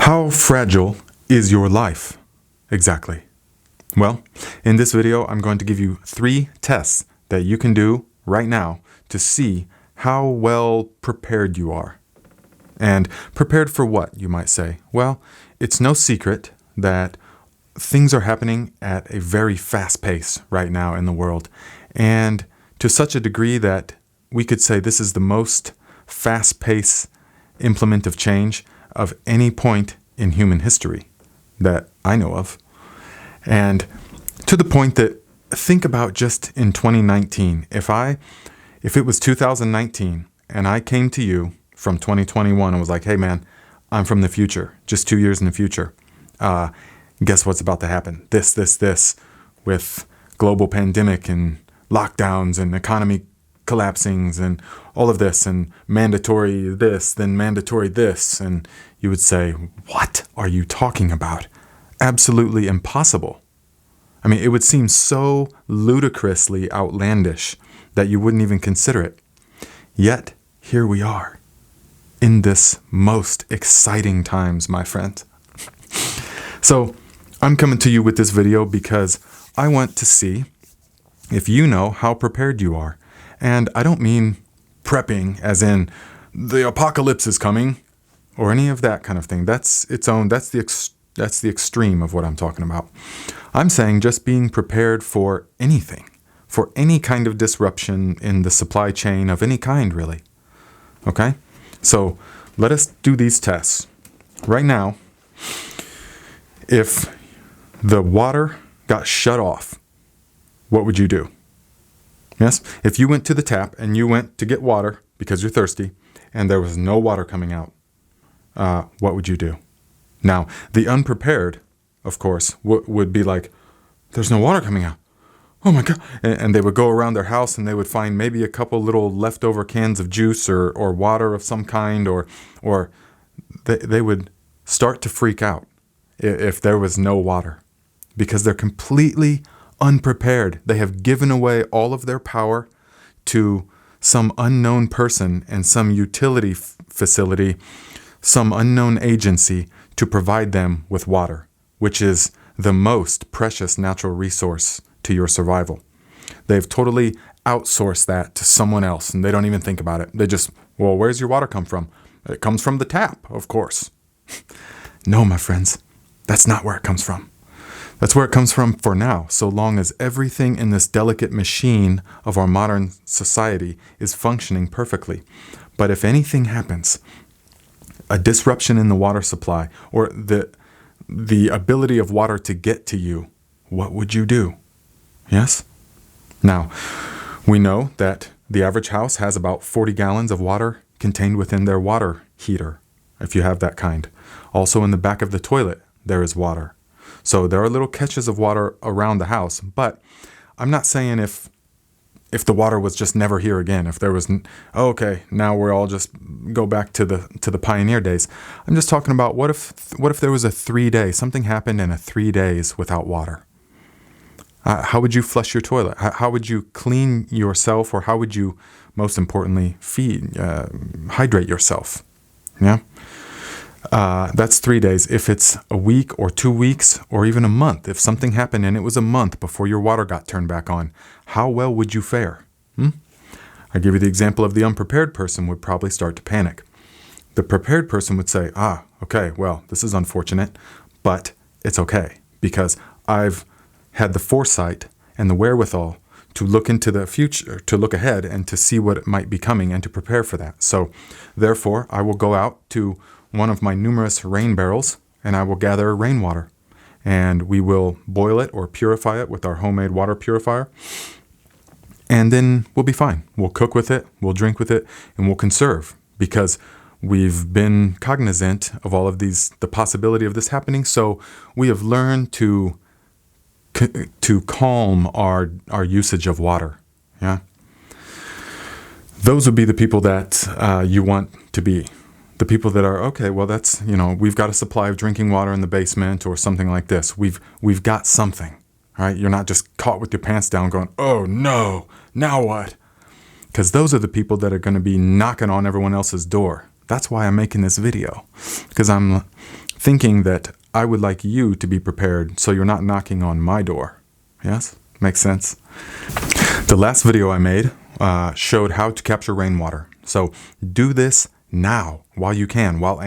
How fragile is your life? Exactly. Well, in this video, I'm going to give you 3 tests that you can do right now to see how well prepared you are. And prepared for what, you might say? Well, it's no secret that things are happening at a very fast pace right now in the world. And to such a degree that we could say this is the most fast-paced implement of change of any point in human history that I know of. And to the point that, think about just in 2019, if it was 2019 and I came to you from 2021 and was like, hey man, I'm from the future, just 2 years in the future. Guess what's about to happen? This, with global pandemic and lockdowns and economy collapsings and all of this and mandatory this, then mandatory this. And you would say, what are you talking about? Absolutely impossible. I mean, it would seem so ludicrously outlandish that you wouldn't even consider it. Yet, here we are in this most exciting times, my friend. So, I'm coming to you with this video because I want to see if you know how prepared you are. And I don't mean prepping as in the apocalypse is coming or any of that kind of thing. That's the extreme of what I'm talking about. I'm saying just being prepared for anything, for any kind of disruption in the supply chain of any kind, really. Okay? So let us do these tests. Right now, if the water got shut off, what would you do? Yes, if you went to the tap and you went to get water because you're thirsty and there was no water coming out, what would you do? Now, the unprepared, of course, would be like, there's no water coming out. Oh my God. And they would go around their house and they would find maybe a couple little leftover cans of juice or water of some kind, or they would start to freak out if there was no water because they're completely unprepared. They have given away all of their power to some unknown person and some utility facility, some unknown agency to provide them with water, which is the most precious natural resource to your survival. They've totally outsourced that to someone else and they don't even think about it. They just, well, where's your water come from? It comes from the tap, of course. No, my friends, that's not where it comes from. That's where it comes from for now, so long as everything in this delicate machine of our modern society is functioning perfectly. But if anything happens, a disruption in the water supply or the ability of water to get to you, what would you do? Yes? Now, we know that the average house has about 40 gallons of water contained within their water heater, if you have that kind. Also in the back of the toilet, there is water. So there are little catches of water around the house, but I'm not saying if the water was just never here again, if there was, okay, now we're all just go back to the pioneer days. I'm just talking about what if there was a 3-day, something happened in a 3 days without water? How would you flush your toilet? How would you clean yourself, or how would you, most importantly, hydrate yourself? Yeah. That's 3 days. If it's a week or 2 weeks or even a month, if something happened and it was a month before your water got turned back on, how well would you fare? I give you the example of the unprepared person would probably start to panic. The prepared person would say, okay, well, this is unfortunate, but it's okay because I've had the foresight and the wherewithal to look into the future, to look ahead and to see what might be coming and to prepare for that. So therefore, I will go out to one of my numerous rain barrels and I will gather rainwater and we will boil it or purify it with our homemade water purifier. And then we'll be fine. We'll cook with it, we'll drink with it, and we'll conserve because we've been cognizant of all of these, the possibility of this happening. So we have learned to calm our usage of water. Yeah. Those would be the people that you want to be. The people that are, okay, well, that's, we've got a supply of drinking water in the basement or something like this. We've got something, right? You're not just caught with your pants down going, oh no, now what? Because those are the people that are going to be knocking on everyone else's door. That's why I'm making this video, because I'm thinking that I would like you to be prepared so you're not knocking on my door. Yes? Makes sense? The last video I made showed how to capture rainwater. So do this now while you can, while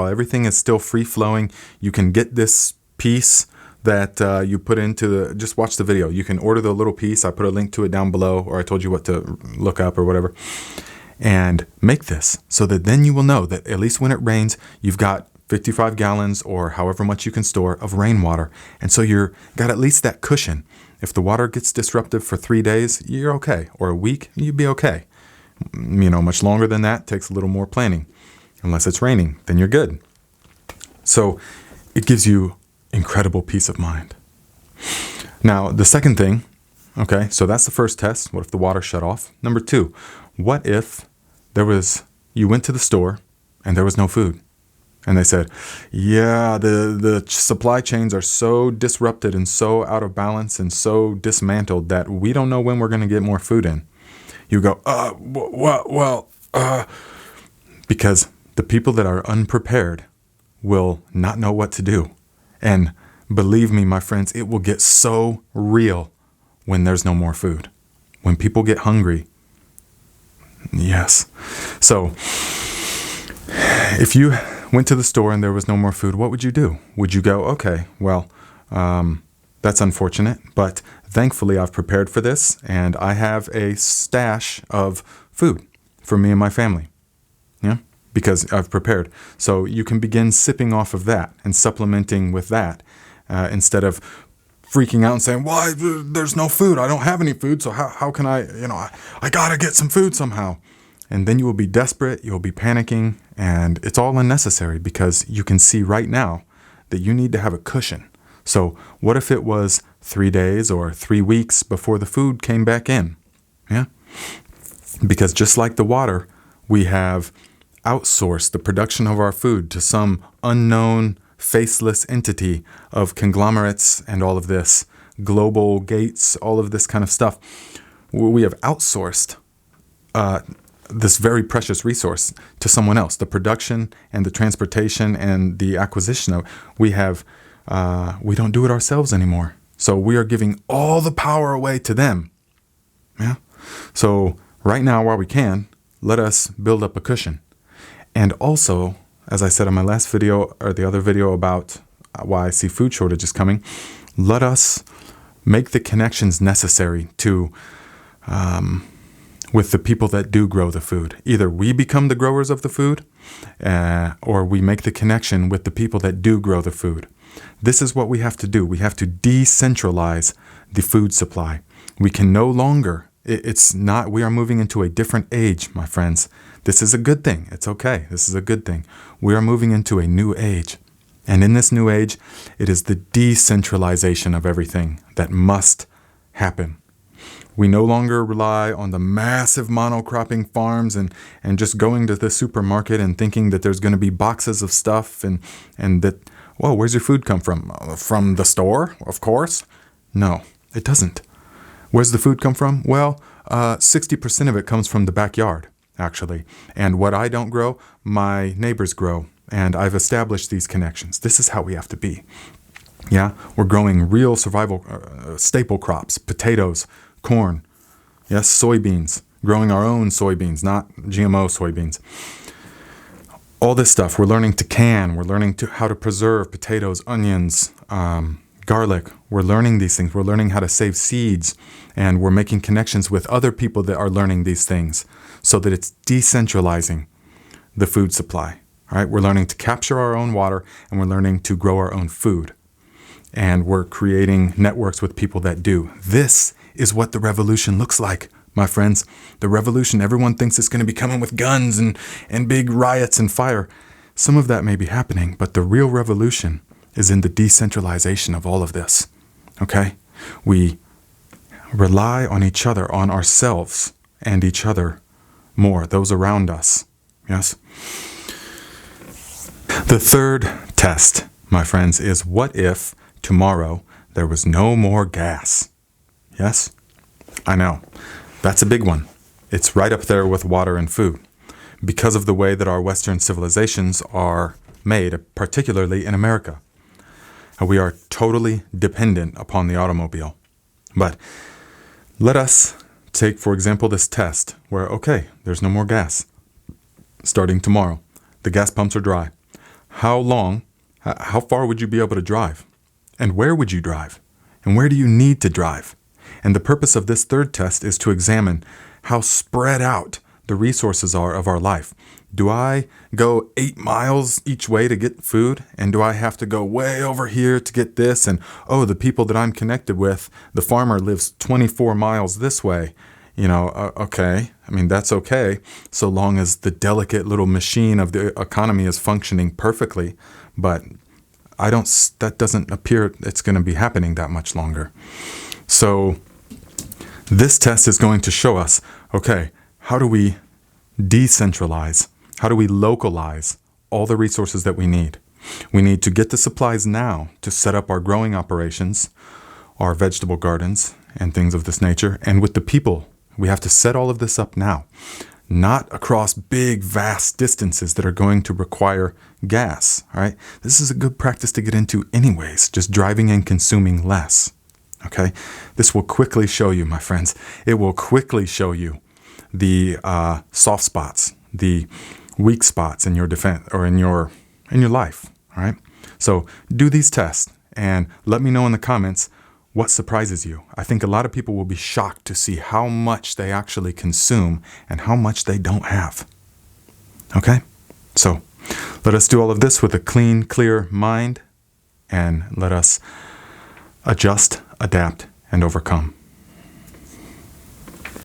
everything is still free flowing. You can get this piece that you put into just watch the video. You can order the little piece. I put a link to it down below, or I told you what to look up or whatever. And make this so that then you will know that at least when it rains, you've got 55 gallons or however much you can store of rainwater. And so you're got at least that cushion. If the water gets disrupted for 3 days, you're okay. Or a week, you'd be okay. Much longer than that takes a little more planning. Unless it's raining, then you're good. So it gives you incredible peace of mind. Now, the second thing, okay, so that's the first test. What if the water shut off? Number 2, what if you went to the store and there was no food? And they said, yeah, the supply chains are so disrupted and so out of balance and so dismantled that we don't know when we're going to get more food in. You go, because the people that are unprepared will not know what to do. And believe me, my friends, it will get so real when there's no more food. When people get hungry. Yes. So if you went to the store and there was no more food, what would you do? Would you go, okay, well, that's unfortunate, but thankfully I've prepared for this and I have a stash of food for me and my family. Yeah, because I've prepared. So you can begin sipping off of that and supplementing with that instead of freaking out and saying, why, there's no food. I don't have any food. So how can I got to get some food somehow. And then you will be desperate, you'll be panicking, and it's all unnecessary because you can see right now that you need to have a cushion. So what if it was 3 days or 3 weeks before the food came back in? Yeah? Because just like the water, we have outsourced the production of our food to some unknown, faceless entity of conglomerates and all of this, global gates, all of this kind of stuff. We have outsourced this very precious resource to someone else. The production and the transportation and the acquisition of we don't do it ourselves anymore. So we are giving all the power away to them. Yeah. So right now, while we can, let us build up a cushion. And also, as I said in my last video or the other video about why I see food shortages coming, let us make the connections necessary to with the people that do grow the food. Either we become the growers of the food or we make the connection with the people that do grow the food. This is what we have to do. We have to decentralize the food supply. We can no longer, we are moving into a different age, my friends. This is a good thing. It's okay. This is a good thing. We are moving into a new age. And in this new age, it is the decentralization of everything that must happen. We no longer rely on the massive monocropping farms and just going to the supermarket and thinking that there's going to be boxes of stuff and that, whoa, where's your food come from? From the store, of course. No, it doesn't. Where's the food come from? Well, 60% of it comes from the backyard, actually. And what I don't grow, my neighbors grow. And I've established these connections. This is how we have to be. Yeah, we're growing real survival staple crops, potatoes, corn, yes, soybeans, growing our own soybeans, not GMO soybeans. All this stuff, we're learning to can, we're learning how to preserve potatoes, onions, garlic. We're learning these things. We're learning how to save seeds, and we're making connections with other people that are learning these things so that it's decentralizing the food supply. All right, we're learning to capture our own water, and we're learning to grow our own food. And we're creating networks with people that do. This is what the revolution looks like, my friends. The revolution, everyone thinks it's going to be coming with guns and big riots and fire. Some of that may be happening, but the real revolution is in the decentralization of all of this. Okay? We rely on each other, on ourselves and each other more, those around us. Yes? The third test, my friends, is what if tomorrow there was no more gas? Yes? I know. That's a big one. It's right up there with water and food. Because of the way that our Western civilizations are made, particularly in America. We are totally dependent upon the automobile. But let us take, for example, this test where, okay, there's no more gas. Starting tomorrow, the gas pumps are dry. How far would you be able to drive? And where would you drive? And where do you need to drive? And the purpose of this third test is to examine how spread out the resources are of our life. Do I go 8 miles each way to get food? And do I have to go way over here to get this? And, oh, the people that I'm connected with, the farmer lives 24 miles this way. Okay. I mean, that's okay, so long as the delicate little machine of the economy is functioning perfectly. But that doesn't appear it's going to be happening that much longer. So this test is going to show us, okay, how do we decentralize? How do we localize all the resources that we need? We need to get the supplies now to set up our growing operations, our vegetable gardens, and things of this nature. And with the people, we have to set all of this up now, not across big, vast distances that are going to require gas. All right? This is a good practice to get into anyways, just driving and consuming less. Okay? This will quickly show you, my friends, it will quickly show you the soft spots, the weak spots in your defense or in your life. All right? So do these tests and let me know in the comments what surprises you. I think a lot of people will be shocked to see how much they actually consume and how much they don't have. Okay? So let us do all of this with a clean, clear mind, and let us adjust, adapt, and overcome.